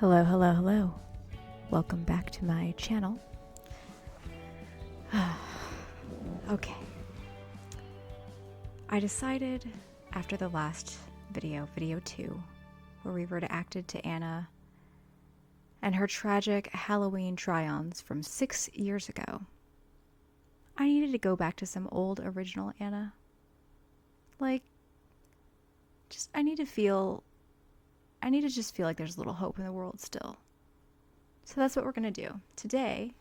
Hello, hello, hello. Welcome back to my channel. Okay. I decided after the last video 2, where we reacted to Anna and her tragic Halloween try-ons from 6 years ago, I needed to go back to some old original Anna. Like, I need to just feel like there's a little hope in the world still. So that's what we're going to do. Today,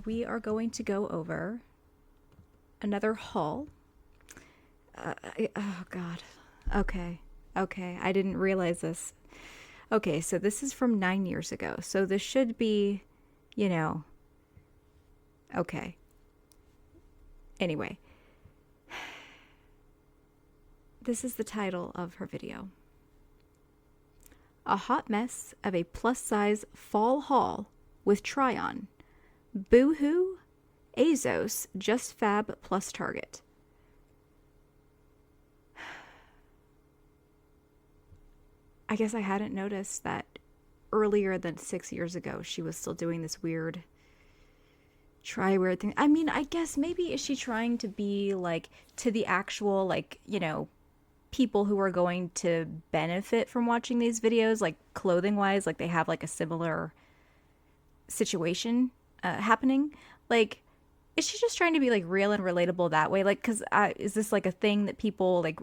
we are going to go over another haul. Oh God. Okay. I didn't realize this. Okay, so this is from 9 years ago. So this should be, okay. Anyway. This is the title of her video. A hot mess of a plus-size fall haul with try-on. Boohoo, ASOS, JustFab plus Target. I guess I hadn't noticed that earlier than 6 years ago she was still doing this weird weird thing. I mean, I guess maybe is she trying to be like to the actual people who are going to benefit from watching these videos, like clothing wise, like they have like a similar situation happening. Like, is she just trying to be like real and relatable that way? Like, cause is this like a thing that people like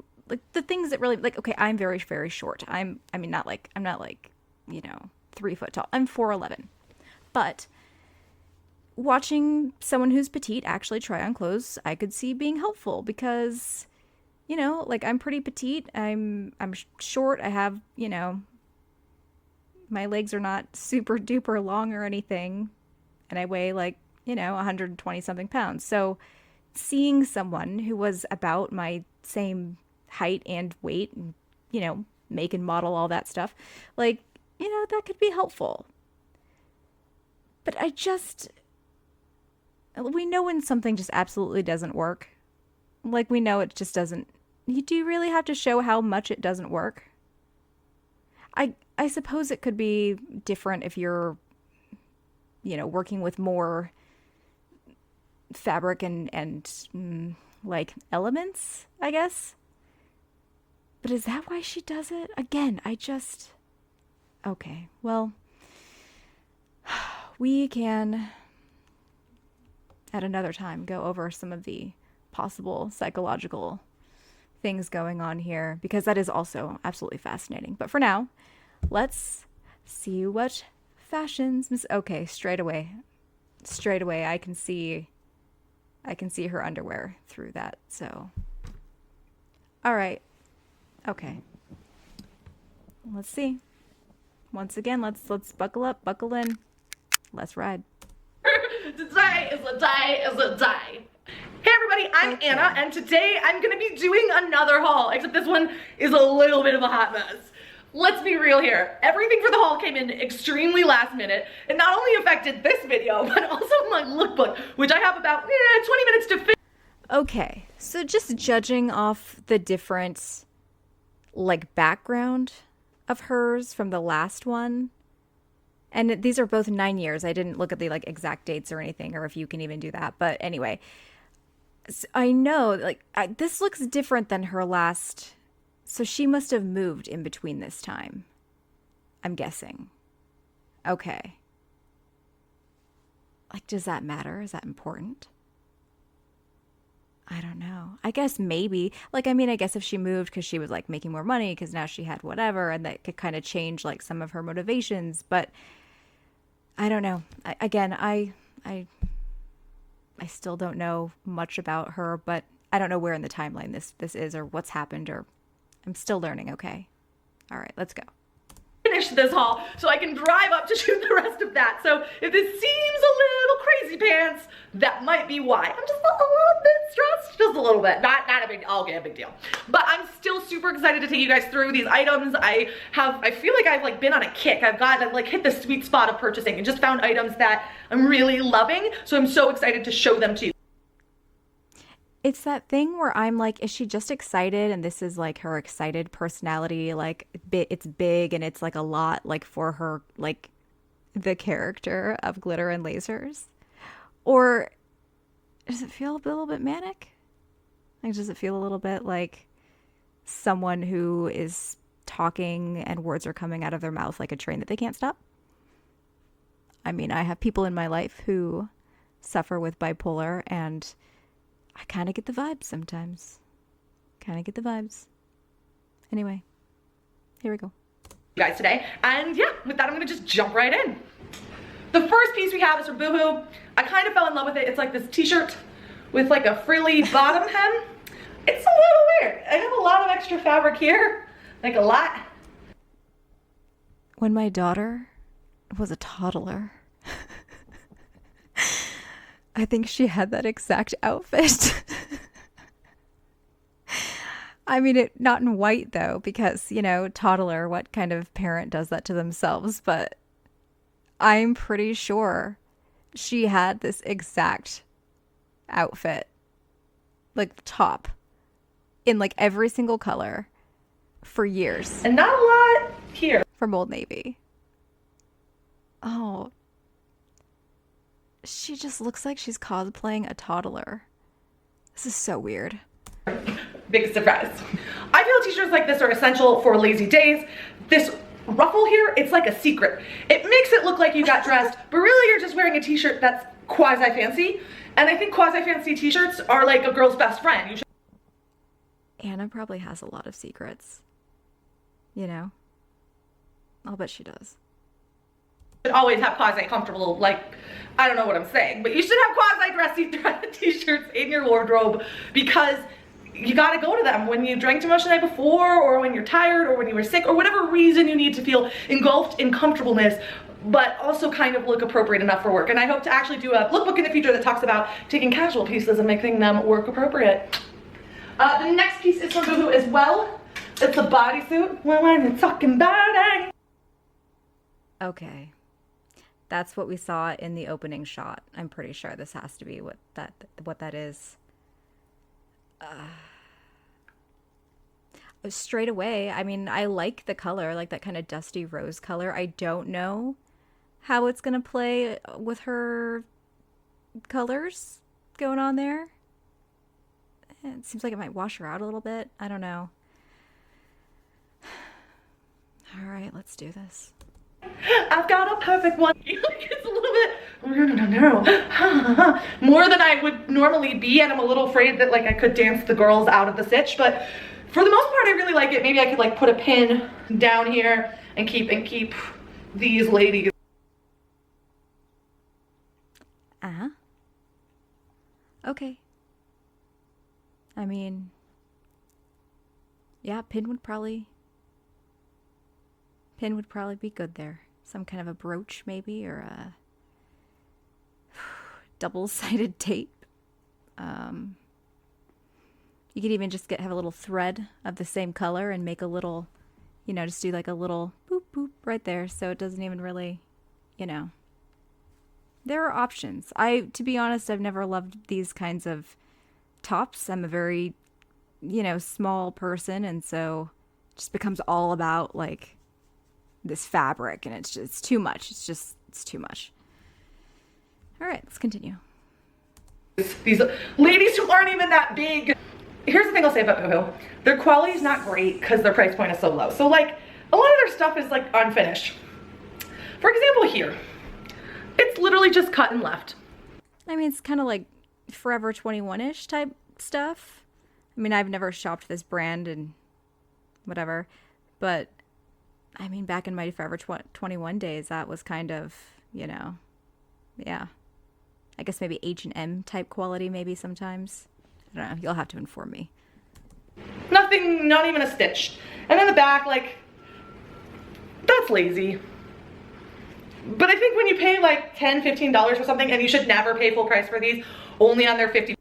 the things that really like, okay, I'm very, very short. I'm not like 3 foot tall. I'm 4'11", but watching someone who's petite actually try on clothes, I could see being helpful because, I'm pretty petite. I'm short. I have, my legs are not super duper long or anything. And I weigh 120 something pounds. So seeing someone who was about my same height and weight and, make and model, all that stuff, that could be helpful. But we know when something just absolutely doesn't work. Like, we know it just doesn't. You do really have to show how much it doesn't work. I suppose it could be different if you're, working with more fabric and elements, I guess. But is that why she does it? Again, okay, well, we can at another time go over some of the possible psychological things going on here, because that is also absolutely fascinating. But for now, let's see what fashions okay, straight away I can see her underwear through that. So all right, okay, let's see. Once again, let's buckle up, buckle in, let's ride. Today is a day. Hey everybody, I'm Anna, and today I'm gonna be doing another haul, except this one is a little bit of a hot mess. Let's be real here. Everything for the haul came in extremely last minute. It not only affected this video, but also my lookbook, which I have about 20 minutes to finish. Okay, so just judging off the different, background of hers from the last one, and these are both 9 years. I didn't look at the exact dates or anything, or if you can even do that. But anyway, so I know this looks different than her last. So she must have moved in between this time, I'm guessing. Okay. Does that matter? Is that important? I don't know. I guess maybe. I guess if she moved because she was making more money because now she had whatever, and that could kind of change some of her motivations. But I don't know. I still don't know much about her, but I don't know where in the timeline this is or what's happened, or I'm still learning. Okay. All right, let's go. Finish this haul so I can drive up to shoot the rest of that. So if this seems a little crazy pants, that might be why. I'm just a little bit stressed, just a little bit. Not a big, okay, a big deal. But I'm still super excited to take you guys through these items. I feel like I've been on a kick. I've hit the sweet spot of purchasing and just found items that I'm really loving. So I'm so excited to show them to you. It's that thing where I'm like, is she just excited and this is like her excited personality? Like it's big and it's like a lot like for her, like the character of Glitter and Lasers? Or does it feel a little bit manic? Like, does it feel a little bit like someone who is talking and words are coming out of their mouth like a train that they can't stop? I mean, I have people in my life who suffer with bipolar, and I kind of get the vibes sometimes. Kind of get the vibes. Anyway, here we go. You guys today. And yeah, with that, I'm gonna just jump right in. The first piece we have is from Boohoo. I kind of fell in love with it. It's like this t-shirt with like a frilly bottom hem. It's a little weird. I have a lot of extra fabric here, like a lot. When my daughter was a toddler, I think she had that exact outfit. I mean, it not in white though, because, you know, toddler, what kind of parent does that to themselves? But I'm pretty sure she had this exact outfit, like the top, in like every single color for years. And not a lot here. From Old Navy. Oh. She just looks like she's cosplaying a toddler. This is so weird. Big surprise. I feel t-shirts like this are essential for lazy days. This ruffle here, it's like a secret. It makes it look like you got dressed, but really you're just wearing a t-shirt that's quasi-fancy. And I think quasi-fancy t-shirts are like a girl's best friend. You should Anna probably has a lot of secrets. You know? I'll bet she does. always have quasi-comfortable, like, I don't know what I'm saying, but you should have quasi-dressy t-shirts in your wardrobe, because you gotta go to them when you drank too much the night before, or when you're tired, or when you were sick, or whatever reason you need to feel engulfed in comfortableness, but also kind of look appropriate enough for work. And I hope to actually do a lookbook in the future that talks about taking casual pieces and making them work appropriate. The next piece is from Boohoo as well. It's a bodysuit. Well, I'm talking body. Okay. That's what we saw in the opening shot. I'm pretty sure this has to be what that is. Straight away, I mean, I like the color, like that kind of dusty rose color. I don't know how it's gonna play with her colors going on there. It seems like it might wash her out a little bit. I don't know. All right, let's do this. I've got a perfect one. It's a little bit more than I would normally be, and I'm a little afraid that like I could dance the girls out of the sitch, but for the most part I really like it. Maybe I could like put a pin down here and keep these ladies. Okay. I mean, yeah, pin would probably be good there. Some kind of a brooch maybe, or a double-sided tape. You could even just have a little thread of the same color and make a little, you know, just do like a little boop boop right there, so it doesn't even really, you know. There are options. To be honest, I've never loved these kinds of tops. I'm a very, you know, small person, and so it just becomes all about like this fabric, and it's too much. It's too much. All right, let's continue. These ladies who aren't even that big. Here's the thing I'll say about Boohoo. Their quality is not great because their price point is so low. So like a lot of their stuff is like unfinished. For example here, it's literally just cut and left. I mean, it's kind of like Forever 21-ish type stuff. I mean, I've never shopped this brand and whatever, but I mean, back in my Forever 21 days, that was kind of, you know, yeah. I guess maybe H&M type quality maybe sometimes. I don't know. You'll have to inform me. Nothing, not even a stitch. And then the back, like, that's lazy. But I think when you pay like $10, $15 for something, and you should never pay full price for these, only on their 50.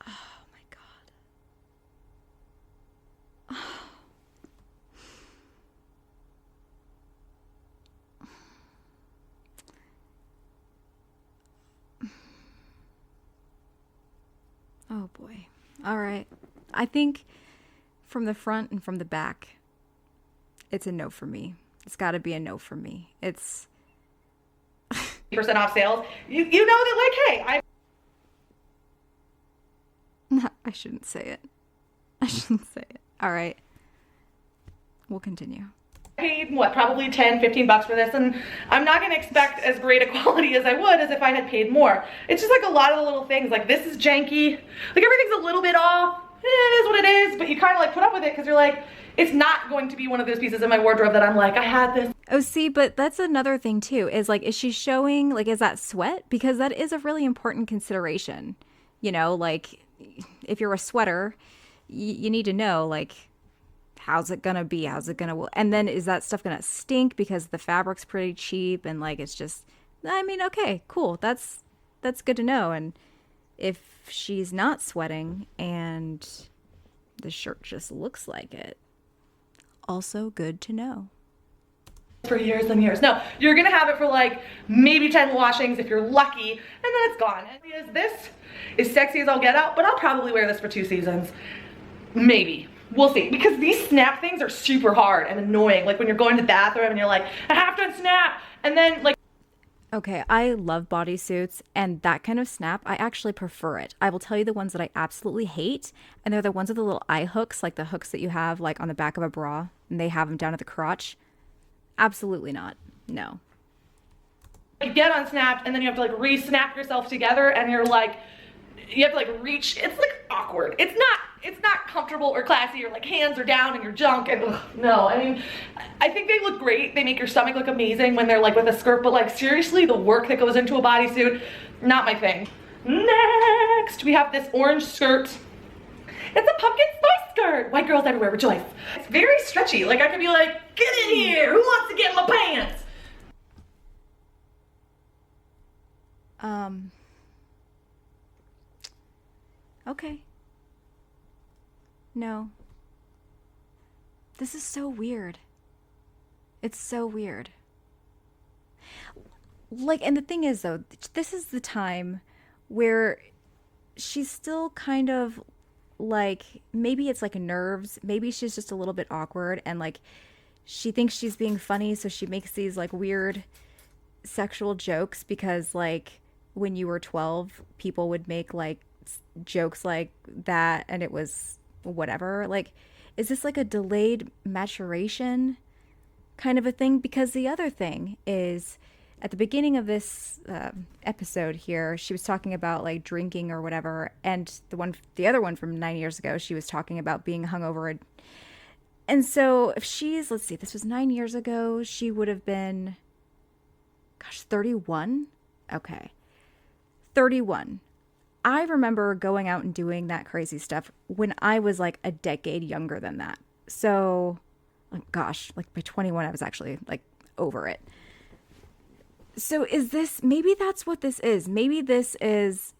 Oh my God. Oh boy. All right. I think from the front and from the back, it's a no for me. It's got to be a no for me. It's percent off sales. You know that, like, hey, I shouldn't say it. I shouldn't say it. All right. We'll continue. paid what, probably 10, 15 bucks for this, and I'm not going to expect as great a quality as I would as if I had paid more. It's just like a lot of the little things, like this is janky, like everything's a little bit off. It is what it is, but you kind of like put up with it because you're like, it's not going to be one of those pieces in my wardrobe that I'm like, I had this. Oh, see, but that's another thing too, is like, is she showing, like, is that sweat? Because that is a really important consideration. You know, like, if you're a sweater, you need to know, like, how's it gonna be? How's it gonna, and then is that stuff gonna stink because the fabric's pretty cheap and like, it's just, I mean, okay, cool. That's good to know. And if she's not sweating and the shirt just looks like it, also good to know. For years and years. No, you're gonna have it for like maybe 10 washings if you're lucky, and then it's gone. And this is sexy as I'll get out, but I'll probably wear this for 2 seasons. Maybe. We'll see. Because these snap things are super hard and annoying. Like when you're going to the bathroom and you're like, I have to snap. And then like, okay, I love bodysuits, and that kind of snap, I actually prefer it. I will tell you the ones that I absolutely hate, and they're the ones with the little eye hooks, like the hooks that you have like on the back of a bra, and they have them down at the crotch. Absolutely not. No. you get unsnapped and then you have to like re-snap yourself together, and you're like, you have to like reach. It's like awkward. It's not comfortable or classy, or like hands are down and you're junk, and ugh, no. I mean, I think they look great. They make your stomach look amazing when they're like with a skirt, but like seriously, the work that goes into a bodysuit, not my thing. Next, we have this orange skirt. It's a pumpkin spice skirt. White girls everywhere, rejoice. It's very stretchy. Like I could be like, get in here. Who wants to get in my pants? Okay. No. This is so weird. It's so weird. Like, and the thing is, though, this is the time where she's still kind of like, maybe it's like nerves. Maybe she's just a little bit awkward, and like, she thinks she's being funny, so she makes these like weird sexual jokes because, like, when you were 12, people would make like jokes like that, and it was whatever. Like, is this like a delayed maturation kind of a thing? Because the other thing is, at the beginning of this episode here, she was talking about like drinking or whatever, and the other one from 9 years ago, she was talking about being hungover. And so if she's, let's see, this was 9 years ago, she would have been, gosh, 31? Okay. 31. I remember going out and doing that crazy stuff when I was like a decade younger than that. So, like, gosh, like by 21, I was actually like over it. So is this, maybe that's what this is. Maybe this is,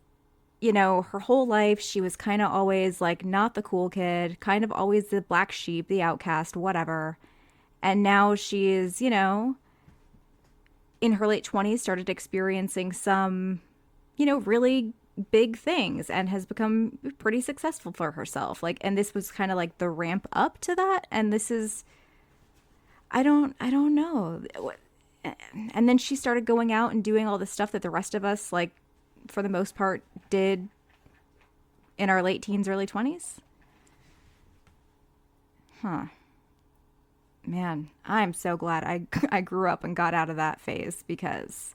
you know, her whole life, she was kind of always like not the cool kid, kind of always the black sheep, the outcast, whatever. And now she is, you know, in her late 20s, started experiencing some, you know, really big things and has become pretty successful for herself. Like, and this was kind of like the ramp up to that. And this is, I don't know. And then she started going out and doing all the stuff that the rest of us, like, for the most part, did in our late teens, early 20s. Huh. Man, I'm so glad I grew up and got out of that phase, because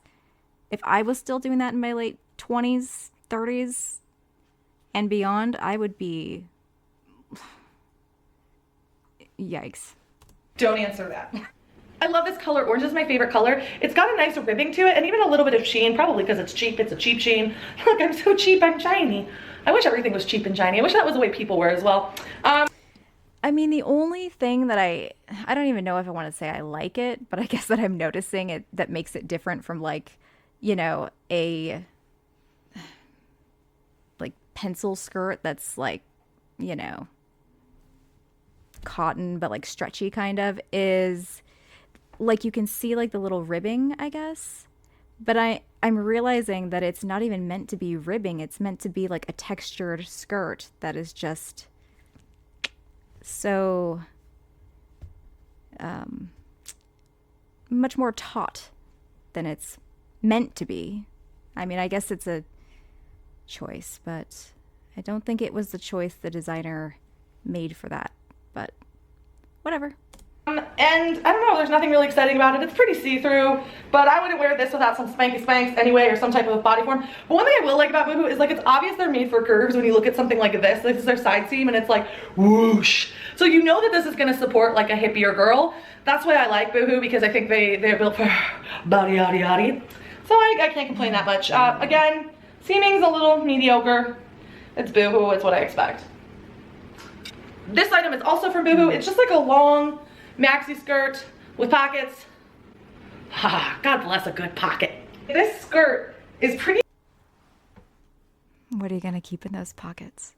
if I was still doing that in my late 20s, 30s, and beyond, I would be... Yikes. Don't answer that. I love this color. Orange is my favorite color. It's got a nice ribbing to it and even a little bit of sheen, probably because it's cheap. It's a cheap sheen. Look, I'm so cheap, I'm shiny. I wish everything was cheap and shiny. I wish that was the way people were as well. I mean, the only thing that I don't even know if I want to say I like it, but I guess that I'm noticing it that makes it different from, like, you know, a like pencil skirt that's like, you know, cotton but like stretchy kind of, is like you can see like the little ribbing, I guess, But I'm realizing that it's not even meant to be ribbing. It's meant to be like a textured skirt that is just so much more taut than it's meant to be. I mean, I guess it's a choice, but I don't think it was the choice the designer made for that. But whatever. And I don't know, there's nothing really exciting about it. It's pretty see-through, but I wouldn't wear this without some spanky spanks anyway, or some type of body form. But one thing I will like about Boohoo is like it's obvious they're made for curves when you look at something like this. This is their side seam and it's like whoosh. So you know that this is gonna support like a hippier girl. That's why I like Boohoo, because I think they're built for body yaddy yaddy. So I can't complain that much. Again, seaming's a little mediocre. It's Boohoo, it's what I expect. This item is also from Boohoo. It's just like a long maxi skirt with pockets. God bless a good pocket. This skirt is pretty. What are you gonna keep in those pockets?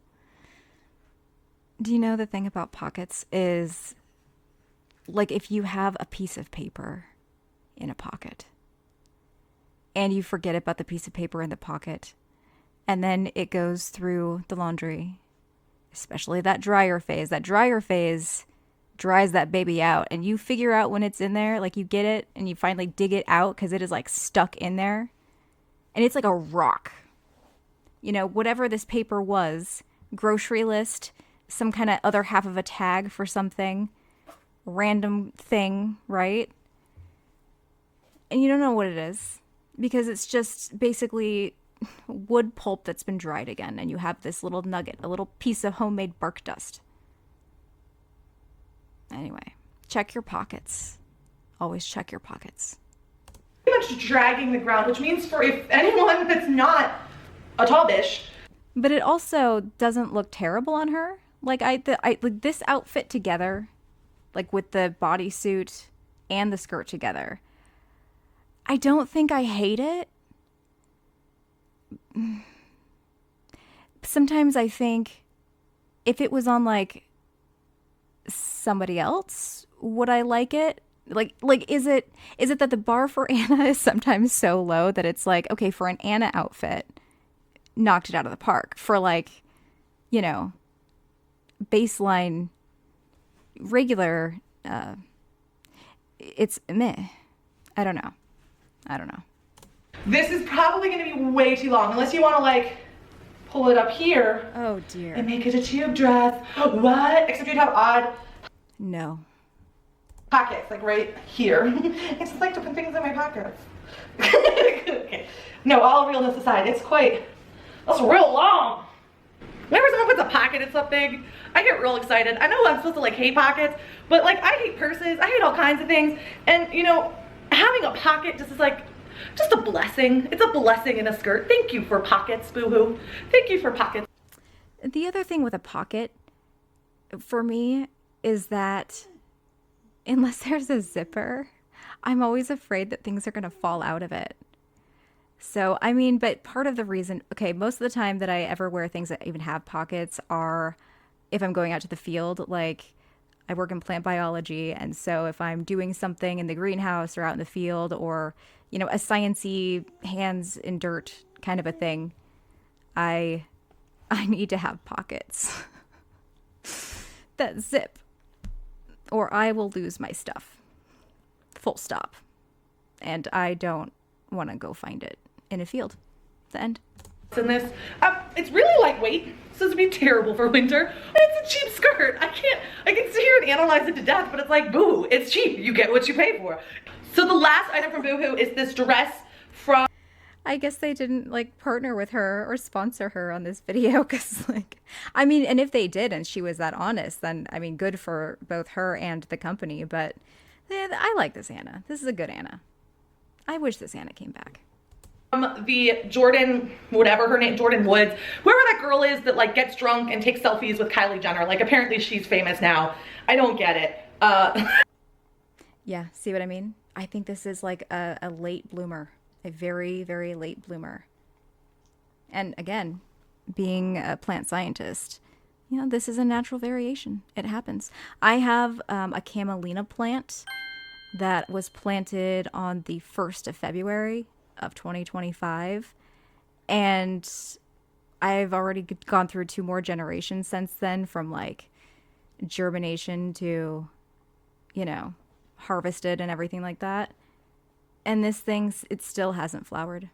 Do you know the thing about pockets is, like, if you have a piece of paper in a pocket and you forget about the piece of paper in the pocket and then it goes through the laundry, especially that dryer phase dries that baby out, and you figure out when it's in there, like you get it and you finally dig it out because it is like stuck in there and it's like a rock. You know, whatever this paper was, grocery list, some kind of other half of a tag for something, random thing, right? And you don't know what it is because it's just basically wood pulp that's been dried again, and you have this little nugget, a little piece of homemade bark dust. Anyway, check your pockets. Always check your pockets. Pretty much dragging the ground, which means for if anyone that's not a tall bitch. But it also doesn't look terrible on her. Like like this outfit together, like with the bodysuit and the skirt together, I don't think I hate it. Sometimes I think if it was on like somebody else, would I like it? Like is it that the bar for Anna is sometimes so low that it's like, okay, for an Anna outfit, knocked it out of the park. For like, you know, baseline regular, it's meh. I don't know. This is probably gonna be way too long unless you want to like pull it up here. Oh dear. And make it a tube dress. What? Except you'd have odd No. pockets, like right here. I just like to put things in my pockets. Okay. No, all realness aside, that's real long. Whenever someone puts a pocket in something, I get real excited. I know I'm supposed to like hate pockets, but like I hate purses, I hate all kinds of things. And you know, having a pocket just is like, just a blessing. It's a blessing in a skirt. Thank you for pockets, Boohoo. Thank you for pockets. The other thing with a pocket, for me, is that unless there's a zipper, I'm always afraid that things are going to fall out of it. So, I mean, but part of the reason, okay, most of the time that I ever wear things that even have pockets are if I'm going out to the field, like I work in plant biology. And so if I'm doing something in the greenhouse or out in the field or, you know, a sciencey hands in dirt kind of a thing, I need to have pockets that zip or I will lose my stuff. Full stop. And I don't want to go find it in a field. The end. In this, it's really lightweight, so this would be terrible for winter. It's a cheap skirt. I can sit here and analyze it to death, but it's like, boo, it's cheap. You get what you pay for. So the last item from Boohoo is this dress from... I guess they didn't like partner with her or sponsor her on this video because like, I mean, and if they did and she was that honest, then I mean, good for both her and the company, but I like this Anna. This is a good Anna. I wish this Anna came back. The Jordan, whatever her name, Jordan Woods, whoever that girl is that like gets drunk and takes selfies with Kylie Jenner. Like apparently she's famous now. I don't get it. Yeah, see what I mean? I think this is like a late bloomer, a very, very late bloomer. And again, being a plant scientist, you know, this is a natural variation. It happens. I have a camelina plant that was planted on the 1st of February. of 2025. And I've already gone through 2 more generations since then, from like germination to, you know, harvested and everything like that. And this thing, it still hasn't flowered.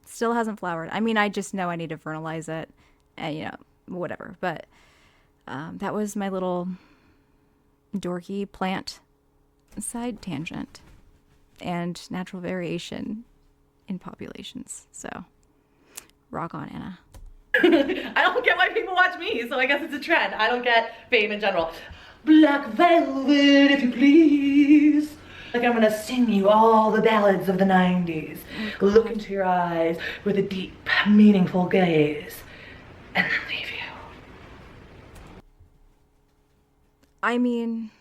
Still hasn't flowered. I mean, I just know I need to fertilize it and, you know, whatever. But that was my little dorky plant side tangent and natural variation in populations. So, rock on, Anna. I don't get why people watch me, so I guess it's a trend. I don't get fame in general. Black velvet, if you please. Like I'm gonna sing you all the ballads of the 90s. Look into your eyes with a deep, meaningful gaze, and then leave you. I mean,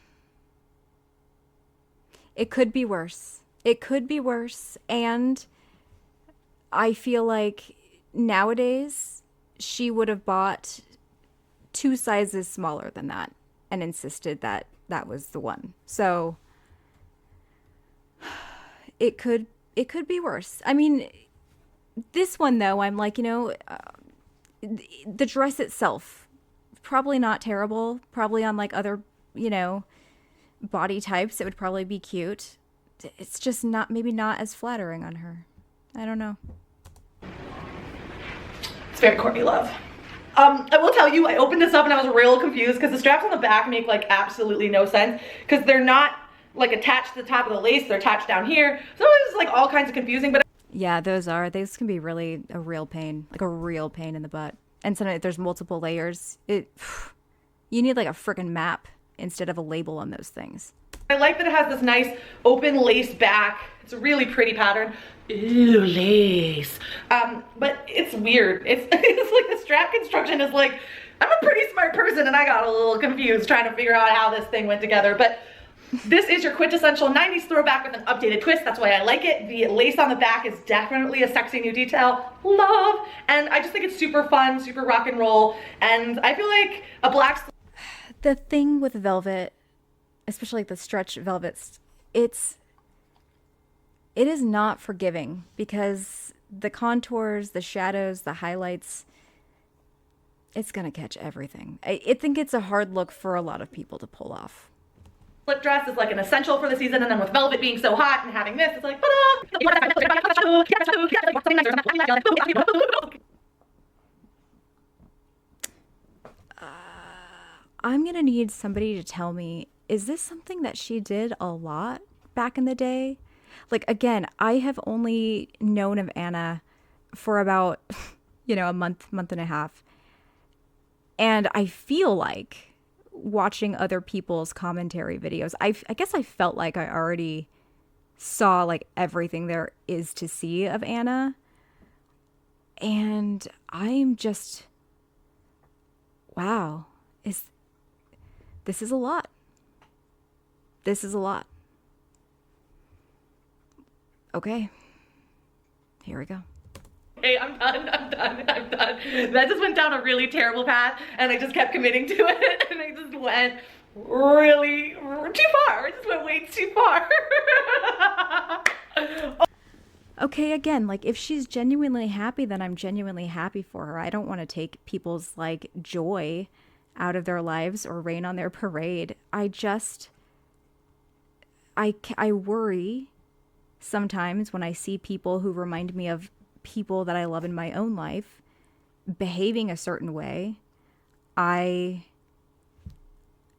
it could be worse. It could be worse. And I feel like nowadays she would have bought 2 sizes smaller than that and insisted that that was the one. So it could be worse. I mean, this one though, I'm like, you know, the dress itself, probably not terrible. Probably on like other, you know, body types, it would probably be cute. It's just not, maybe not as flattering on her. I don't know. It's very Courtney Love. I will tell you, I opened this up and I was real confused because the straps on the back make like absolutely no sense because they're not like attached to the top of the lace, they're attached down here. So it's like all kinds of confusing, but yeah, those can be really a real pain, like a real pain in the butt. And sometimes if there's multiple layers, you need like a freaking map instead of a label on those things. I like that it has this nice open lace back. It's a really pretty pattern. Ooh, lace. But it's weird. It's like the strap construction is like, I'm a pretty smart person and I got a little confused trying to figure out how this thing went together. But this is your quintessential 90s throwback with an updated twist. That's why I like it. The lace on the back is definitely a sexy new detail. Love. And I just think it's super fun, super rock and roll. And I feel like a black... The thing with velvet, especially like the stretch velvets, it is not forgiving because the contours, the shadows, the highlights, it's gonna catch everything. I think it's a hard look for a lot of people to pull off. Slip dress is like an essential for the season, and then with velvet being so hot and having this, it's like, I'm gonna need somebody to tell me, is this something that she did a lot back in the day? Like, again, I have only known of Anna for about, you know, a month and a half. And I feel like watching other people's commentary videos, I guess I felt like I already saw like everything there is to see of Anna. And I'm just, wow, this is a lot. This is a lot. Okay. Here we go. Hey, I'm done. That just went down a really terrible path and I just kept committing to it and I just went really too far. I just went way too far. Okay, again, like if she's genuinely happy, then I'm genuinely happy for her. I don't want to take people's like joy out of their lives or rain on their parade. I worry sometimes when I see people who remind me of people that I love in my own life behaving a certain way. You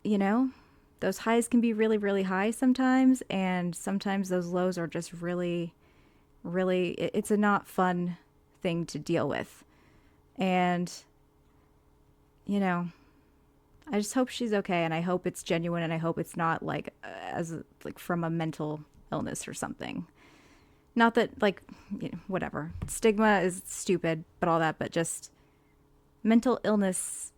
know, those highs can be really, really high sometimes, and sometimes those lows are just really, really, it's a not fun thing to deal with. And, you know, I just hope she's okay, and I hope it's genuine, and I hope it's not like from a mental illness or something. Not that, like, you know, whatever. Stigma is stupid, but all that, but just mental illness,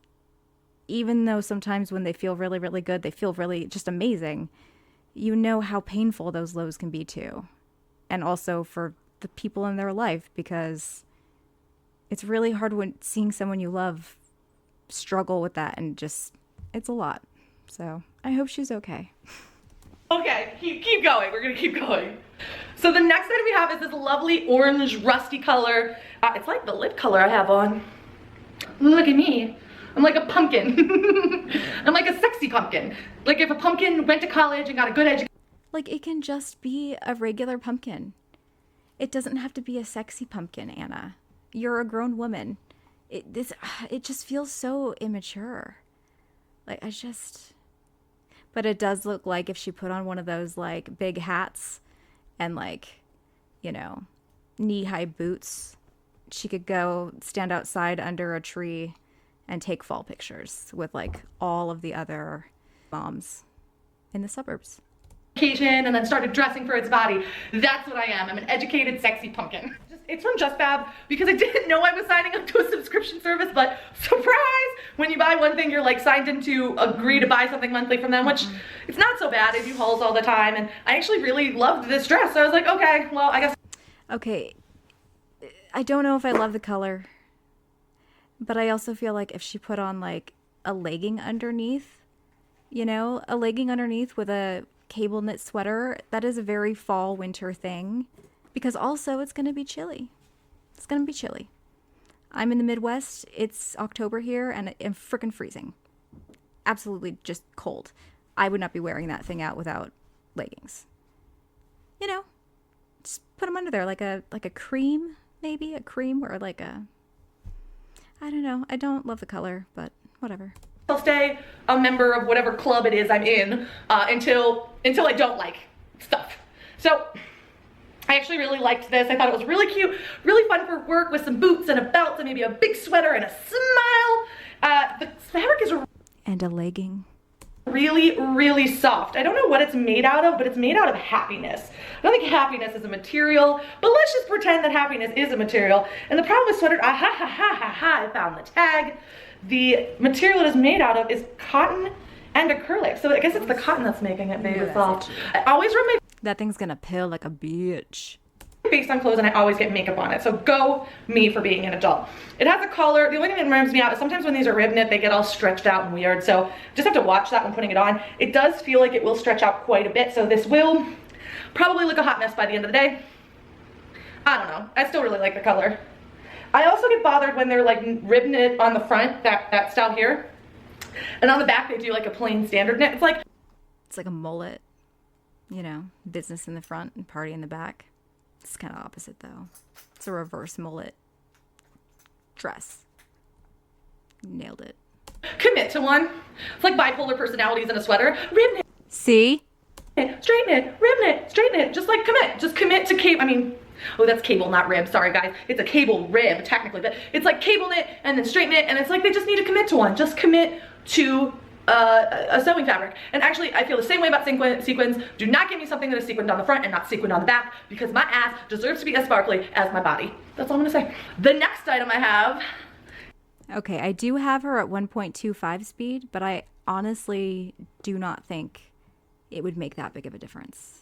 even though sometimes when they feel really, really good, they feel really just amazing, you know how painful those lows can be too. And also for the people in their life, because it's really hard when seeing someone you love struggle with that, and just, it's a lot. So I hope she's okay. Okay, keep going. We're gonna keep going. So the next item we have is this lovely orange rusty color. It's like the lip color I have on. Look at me. I'm like a pumpkin. I'm like a sexy pumpkin. Like if a pumpkin went to college and got a good education. Like, it can just be a regular pumpkin. It doesn't have to be a sexy pumpkin, Anna. You're a grown woman. It just feels so immature. Like, but it does look like if she put on one of those, like, big hats and, like, you know, knee-high boots, she could go stand outside under a tree and take fall pictures with, like, all of the other moms in the suburbs. And then started dressing for its body. That's what I am. I'm an educated, sexy pumpkin. It's from JustFab because I didn't know I was signing up to a subscription service, but surprise! When you buy one thing, you're like signed in to agree to buy something monthly from them, which it's not so bad. I do hauls all the time, and I actually really loved this dress. So I was like, okay, well, I guess. Okay, I don't know if I love the color, but I also feel like if she put on like a legging underneath, you know, a legging underneath with a cable knit sweater, that is a very fall winter thing, because also it's going to be chilly. It's going to be chilly. I'm in the Midwest. It's October here and I'm freaking freezing. Absolutely just cold. I would not be wearing that thing out without leggings. You know, just put them under there like a cream, maybe a cream or like a, I don't know. I don't love the color, but whatever. I'll stay a member of whatever club it is I'm in until I don't like stuff. So I actually really liked this. I thought it was really cute, really fun for work with some boots and a belt and maybe a big sweater and a smile. The fabric is and a legging. really, really soft. I don't know what it's made out of, but it's made out of happiness. I don't think happiness is a material, but let's just pretend that happiness is a material. And the problem with sweater, I found the tag. The material it is made out of is cotton and acrylic. So I guess it's the cotton that's making it made soft. I always rub my That thing's gonna pill like a bitch. face on clothes and I always get makeup on it. So go me for being an adult. It has a collar. The only thing that reminds me out is sometimes when these are rib knit, they get all stretched out and weird. So just have to watch that when putting it on. It does feel like it will stretch out quite a bit. So this will probably look a hot mess by the end of the day. I don't know. I still really like the color. I also get bothered when they're like rib knit on the front, that style here. And on the back they do like a plain standard knit. It's like a mullet, you know, business in the front and party in the back. It's kind of opposite though. It's a reverse mullet dress. Nailed it. Commit to one. It's like bipolar personalities in a sweater. Rib knit. See? Straight knit, rib knit, straight knit. Just like commit. Just commit to cable. I mean, oh, that's cable, not rib. Sorry, guys. It's a cable rib, technically. But it's like cable knit and then straight knit. And it's like they just need to commit to one. Just commit to a sewing fabric. And actually, I feel the same way about sequins. Do not give me something that is sequined on the front and not sequined on the back, because my ass deserves to be as sparkly as my body. That's all I'm gonna say. The next item I have. Okay, I do have her at 1.25 speed, but I honestly do not think it would make that big of a difference.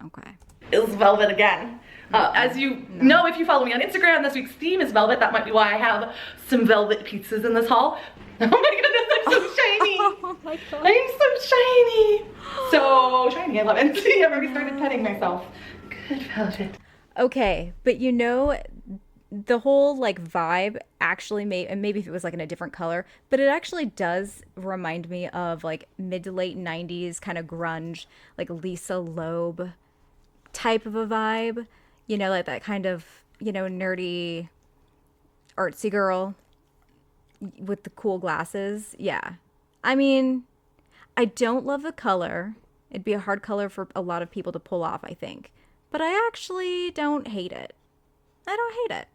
Okay. Is velvet again. As you know, if you follow me on Instagram, this week's theme is velvet. That might be why I have some velvet pizzas in this haul. Oh my goodness, I'm so shiny. Oh my god. I'm so shiny. So shiny, I love it. See, I've already started petting myself. Good velvet. Okay, but you know, the whole like vibe actually made, and maybe if it was like in a different color, but it actually does remind me of like mid to late 90s kind of grunge, like Lisa Loeb type of a vibe, you know, like that kind of, you know, nerdy artsy girl with the cool glasses. Yeah. I mean, I don't love the color. It'd be a hard color for a lot of people to pull off, I think. But I actually don't hate it. I don't hate it.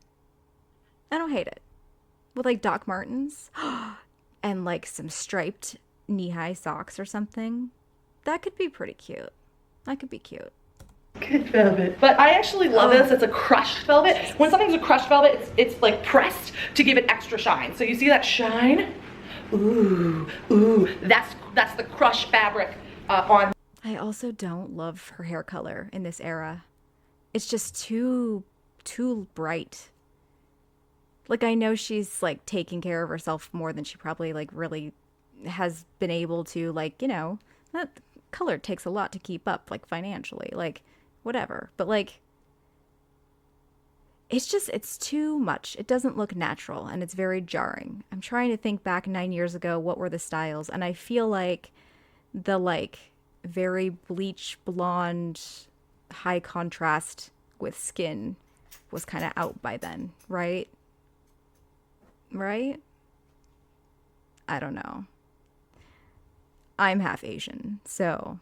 I don't hate it. With like Doc Martens and like some striped knee-high socks or something. That could be pretty cute. That could be cute. Good velvet. But I actually love this. It's a crushed velvet. When something's a crushed velvet, it's like pressed to give it extra shine. So you see that shine? Ooh, ooh. That's the crushed fabric on. I also don't love her hair color in this era. It's just too bright. Like, I know she's like taking care of herself more than she probably like really has been able to, like, you know, that color takes a lot to keep up, like financially. Like, whatever. But like, it's too much. It doesn't look natural and it's very jarring. I'm trying to think back 9 years ago, what were the styles? And I feel like the like very bleach blonde, high contrast with skin was kind of out by then, right? Right? I don't know. I'm half Asian, so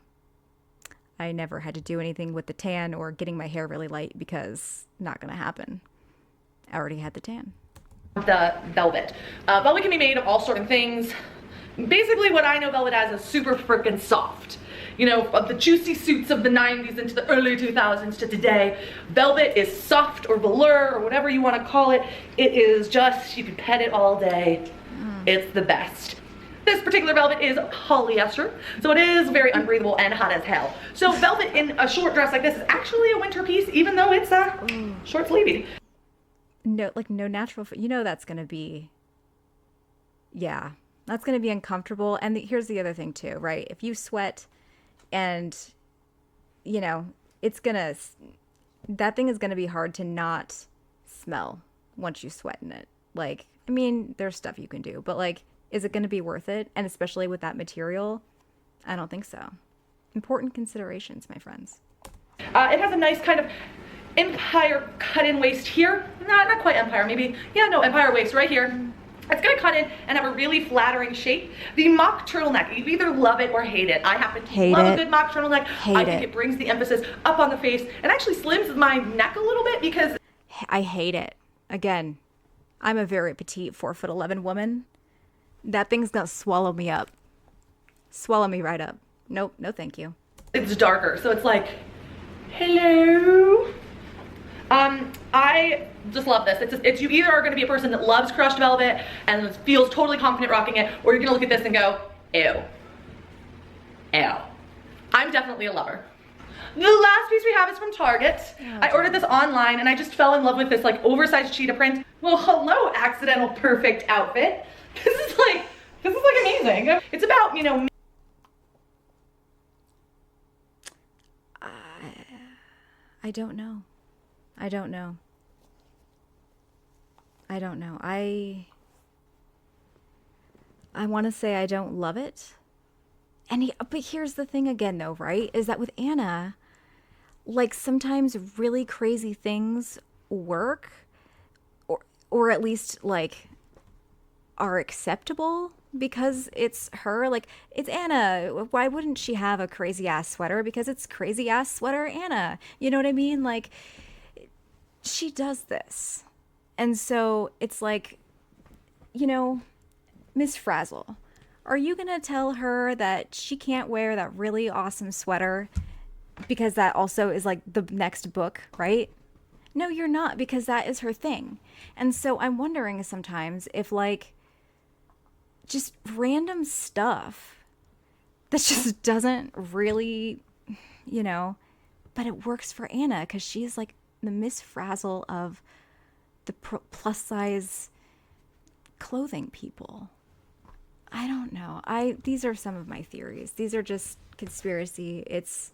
I never had to do anything with the tan or getting my hair really light because not gonna happen. I already had the tan. The velvet. Velvet can be made of all sorts of things. Basically what I know velvet as is super freaking soft. You know, of the juicy suits of the 90s into the early 2000s to today, velvet is soft or velour or whatever you want to call it. It is just, you can pet it all day. It's the best. This particular velvet is polyester, so it is very unbreathable and hot as hell. So velvet in a short dress like this is actually a winter piece, even though it's short sleeved. No, like no natural, you know, that's gonna be, yeah, that's gonna be uncomfortable. And here's the other thing too, right? If you sweat and, you know, that thing is gonna be hard to not smell once you sweat in it. Like, I mean, there's stuff you can do, but like, is it gonna be worth it? And especially with that material, I don't think so. Important considerations, my friends. It has a nice kind of empire cut-in waist here. Not quite empire, maybe. Yeah, no, empire waist right here. It's gonna cut in and have a really flattering shape. The mock turtleneck, you either love it or hate it. I happen to love a good mock turtleneck. I think it brings the emphasis up on the face and actually slims my neck a little bit because... I hate it. Again, I'm a very petite 4'11" woman. That thing's gonna swallow me up. Swallow me right up. Nope, no thank you. It's darker, so it's like, hello. I just love this. It's you either are going to be a person that loves crushed velvet and feels totally confident rocking it, or you're going to look at this and go, ew. Ew. I'm definitely a lover. The last piece we have is from Target. I ordered this online and I just fell in love with this like oversized cheetah print. Well, hello, accidental perfect outfit. This is like amazing. It's about, you know, I don't know. I don't know. I want to say I don't love it. But here's the thing again though, right? Is that with Anna, like sometimes really crazy things work or at least like are acceptable because it's her. Like, it's Anna. Why wouldn't she have a crazy ass sweater? Because it's crazy ass sweater Anna. You know what I mean? Like, she does this. And so it's like, you know, Miss Frazzle, are you going to tell her that she can't wear that really awesome sweater because that also is like the next book, right? No, you're not, because that is her thing. And so I'm wondering sometimes if like just random stuff that just doesn't really, you know, but it works for Anna because she's like the Miss Frazzle of the plus size clothing people. I don't know. These are some of my theories. These are just conspiracy. It's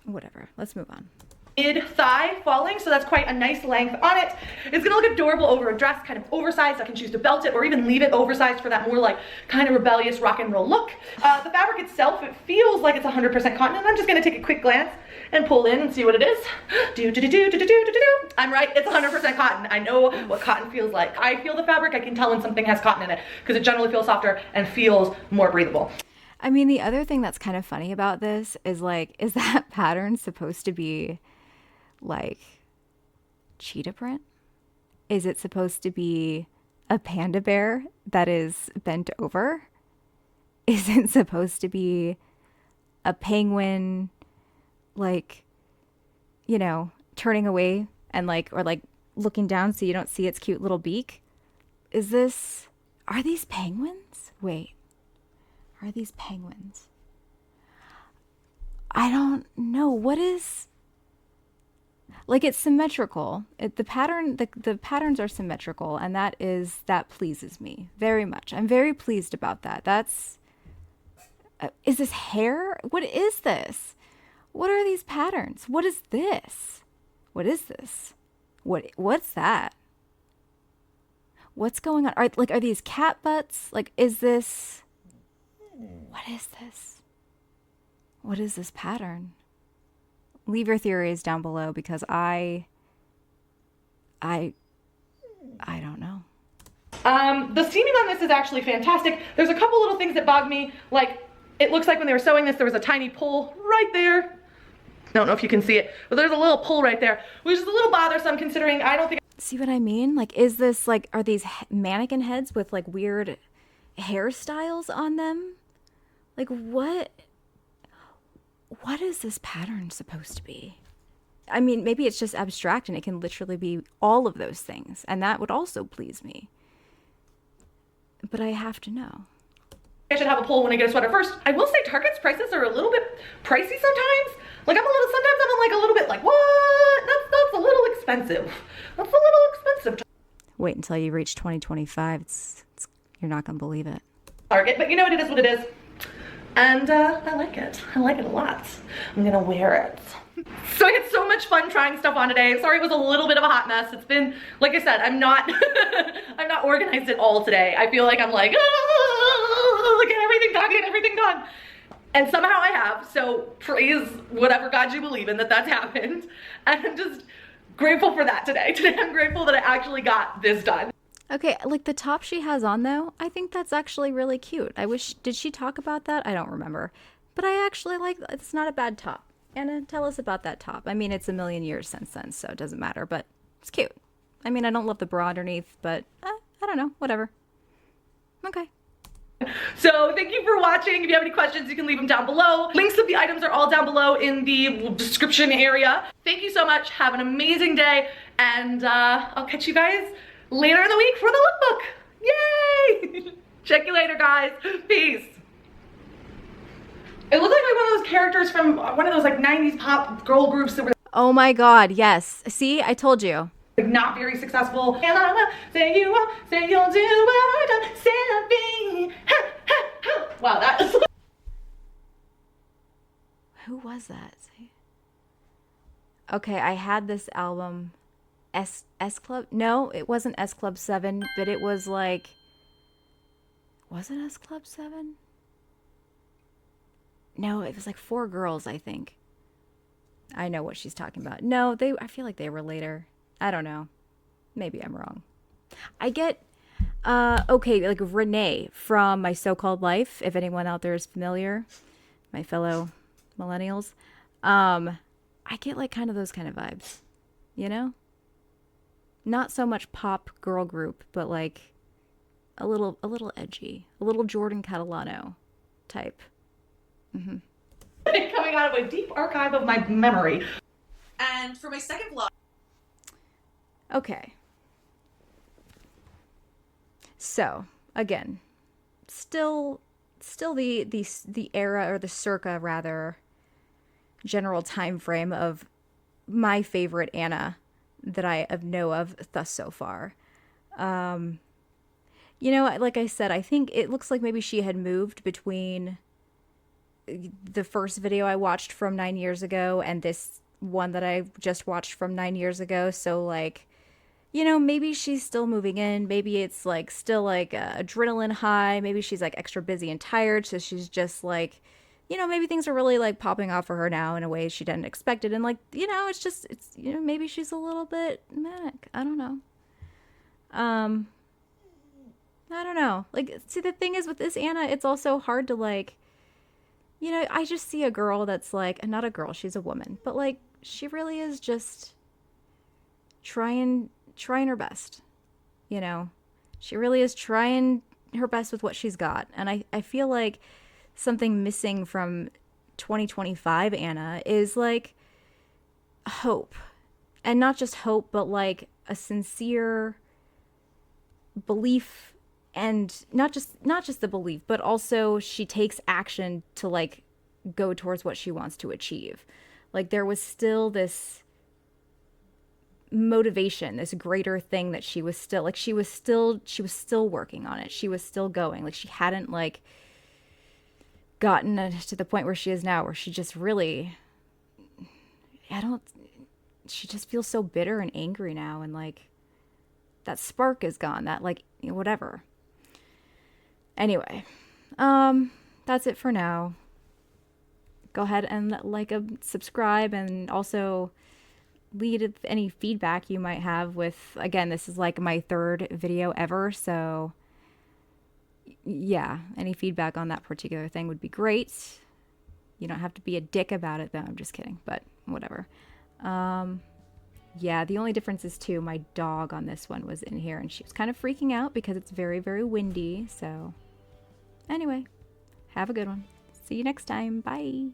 whatever. Let's move on. Mid-thigh falling, so that's quite a nice length on it. It's gonna look adorable over a dress, kind of oversized. I can choose to belt it or even leave it oversized for that more like kind of rebellious rock and roll look. The fabric itself, it feels like it's 100% cotton, and I'm just gonna take a quick glance and pull in and see what it is. I'm right, it's 100% cotton. I know what cotton feels like. I feel the fabric, I can tell when something has cotton in it because it generally feels softer and feels more breathable. I mean, the other thing that's kind of funny about this is like, is that pattern supposed to be like cheetah print? Is it supposed to be a panda bear that is bent over? Is it supposed to be a penguin, like, you know, turning away and like, or like looking down so you don't see its cute little beak? Are these penguins? Wait, are these penguins? I don't know. What is... Like, it's symmetrical. The patterns are symmetrical, and that pleases me very much. I'm very pleased about that. Is this hair? What is this? What are these patterns? What is this? What is this? What's that? What's going on? Are these cat butts? Like, is this... What is this? What is this pattern? Leave your theories down below because I don't know. The seaming on this is actually fantastic. There's a couple little things that bug me. Like, it looks like when they were sewing this, there was a tiny pull right there. I don't know if you can see it, but there's a little pull right there, which is a little bothersome considering I don't think... See what I mean? Like, is this like, are these mannequin heads with like weird hairstyles on them? Like, what is this pattern supposed to be? I mean, maybe it's just abstract and it can literally be all of those things, and that would also please me. But I have to know. I should have a pull when I get a sweater first. I will say Target's prices are a little bit pricey sometimes. Like, sometimes I'm like a little bit like, what? That's a little expensive. That's a little expensive. Wait until you reach 2025. You're not gonna believe it. Target, but you know what, it is what it is. And I like it. I like it a lot. I'm gonna wear it. So I had so much fun trying stuff on today. Sorry it was a little bit of a hot mess. It's been, like I said, I'm not I'm not organized at all today. I feel like I'm like, get everything done. And somehow I have, so praise whatever God you believe in that's happened. And I'm just grateful for that today. Today I'm grateful that I actually got this done. Okay, like the top she has on though, I think that's actually really cute. Did she talk about that? I don't remember. But I actually like, it's not a bad top. Anna, tell us about that top. I mean, it's a million years since then, so it doesn't matter, but it's cute. I mean, I don't love the bra underneath, but I don't know, whatever. Okay. So thank you for watching. If you have any questions, you can leave them down below. Links of the items are all down below in the description area. Thank you so much. Have an amazing day, and I'll catch you guys later in the week for the lookbook. Yay! Check you later, guys. Peace. It looked like one of those characters from one of those like 90s pop girl groups that were Oh my god, yes. See, I told you. like not very successful. And I say you will, say you'll do what I done, say I'll be. Ha, ha, ha. Wow, that is... Who was that? Okay, I had this album, S Club. No, it wasn't S Club 7, but it was like, was it S Club 7? No, it was like 4 girls, I think. I know what she's talking about. No, I feel like they were later. I don't know. Maybe I'm wrong. I get, okay, like Renee from My So-Called Life, if anyone out there is familiar, my fellow millennials. I get like kind of those kind of vibes, you know? Not so much pop girl group, but like a little edgy, a little Jordan Catalano type. Mm-hmm. Coming out of a deep archive of my memory. And for my second vlog. Okay. So, again, still the era, or the circa rather, general time frame of my favorite Anna that I know of thus so far. You know, like I said, I think it looks like maybe she had moved between the first video I watched from 9 years ago and this one that I just watched from 9 years ago. So like, you know, maybe she's still moving in. Maybe it's like still like adrenaline high. Maybe she's like extra busy and tired. So she's just like, you know, maybe things are really like popping off for her now in a way she didn't expect it. And like, you know, it's, you know, maybe she's a little bit manic. I don't know. I don't know. Like, see, the thing is with this Anna, it's also hard to like, you know, I just see a girl that's like, not a girl, she's a woman, but like, she really is just trying her best, you know? She really is trying her best with what she's got. And I feel like something missing from 2025 Anna is like hope. And not just hope, but like a sincere belief, and not just the belief, but also she takes action to like go towards what she wants to achieve. Like there was still this motivation, this greater thing that she was still like, she was still working on it. She was still going. Like she hadn't like gotten to the point where she is now, where she just really I don't, she just feels so bitter and angry now, and like that spark is gone, that like, whatever. Anyway, that's it for now. Go ahead and like, subscribe, and also leave any feedback you might have with, again, this is like my 3rd video ever, so yeah, any feedback on that particular thing would be great. You don't have to be a dick about it though, I'm just kidding, but whatever. Yeah, the only difference is too, my dog on this one was in here and she was kind of freaking out because it's very, very windy. So anyway, have a good one. See you next time. Bye.